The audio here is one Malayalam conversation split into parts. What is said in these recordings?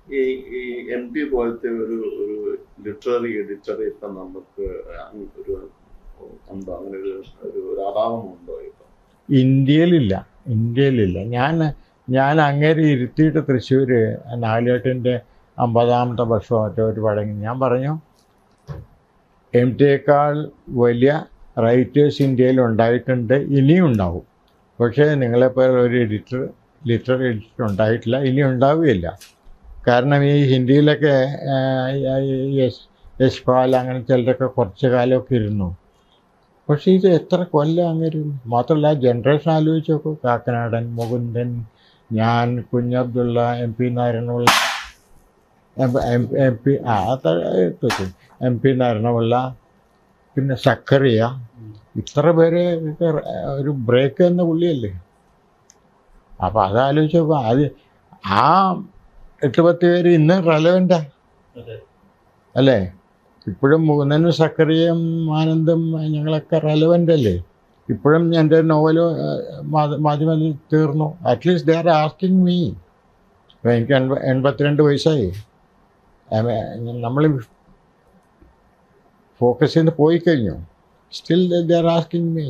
ഈ ഈ എം ടി പോലത്തെ ഒരു ഒരു ലിറ്റററി എഡിറ്റർ ഇപ്പം നമുക്ക് ഒരു ഉണ്ടോ? അങ്ങനെ ഒരു അഭാവമുണ്ടോ ഇപ്പം? ഇന്ത്യയിലില്ല. ഞാൻ അങ്ങേരെ ഇരുത്തിയിട്ട് തൃശ്ശൂർ നാഗേട്ടിൻ്റെ 50ാമത്തെ വർഷമൊക്കെ ഒരു പടങ്ങി ഞാൻ പറഞ്ഞു, എം ടിയേക്കാൾ വലിയ റൈറ്റേഴ്സ് ഇന്ത്യയിൽ ഉണ്ടായിട്ടുണ്ട്, ഇനിയും ഉണ്ടാവും. പക്ഷേ നിങ്ങളെപ്പോലെ ഒരു ലിറ്റററി എഡിറ്റർ ഉണ്ടായിട്ടില്ല, ഇനി ഉണ്ടാവുകയില്ല. കാരണം ഈ ഹിന്ദിയിലൊക്കെ യശ്പാൽ അങ്ങനെ ചിലരൊക്കെ കുറച്ച് കാലമൊക്കെ ഇരുന്നു. പക്ഷേ ഇത് എത്ര കൊല്ലം അങ്ങനെ മാത്രമല്ല, ജനറേഷൻ ആലോചിച്ച് നോക്കൂ. കാക്കനാടൻ, മുകുന്ദൻ, ഞാൻ, Kunjabdulla, M P Narayanapillai, M P Narayanapillai, പിന്നെ സക്കറിയ, ഇത്ര പേര് ഒരു ബ്രേക്ക് എന്ന പുള്ളിയല്ലേ. അപ്പോൾ അതാലോചിച്ച് നോക്കുക. അത് ആ 8-10 പേര് ഇന്ന് റെലവൻ്റാ അല്ലേ? ഇപ്പോഴും മുകുന്ദനും സക്കറിയും ആനന്ദും ഞങ്ങളൊക്കെ റെലവൻ്റ് അല്ലേ? ഇപ്പോഴും എൻ്റെ നോവല് മാധ്യമത്തിൽ തീർന്നു. At least they are asking me. എനിക്ക് 82 വയസ്സായി. നമ്മൾ ഫോക്കസ് ചെയ്ത് പോയി കഴിഞ്ഞു. Still they are asking me.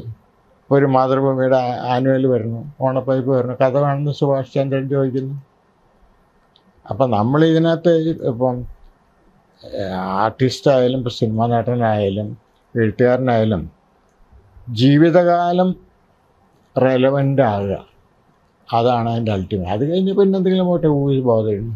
ഒരു മാതൃഭൂമിയുടെ ആനുവൽ വരുന്നു, ഓണപ്പതിപ്പ് വരുന്നു, കഥ വേണമെന്ന് സുഭാഷ് ചന്ദ്രൻ ചോദിക്കുന്നു. അപ്പം നമ്മളിതിനകത്ത് ഇപ്പം ആർട്ടിസ്റ്റായാലും ഇപ്പം സിനിമാ നടനായാലും എഴുത്തുകാരനായാലും ജീവിതകാലം റെലവൻ്റ് ആകുക, അതാണ് അതിൻ്റെ അൾട്ടിമേറ്റ്. അത് കഴിഞ്ഞ് പിന്നെ എന്തെങ്കിലും പോട്ടെ, ഊഹി ബോധം.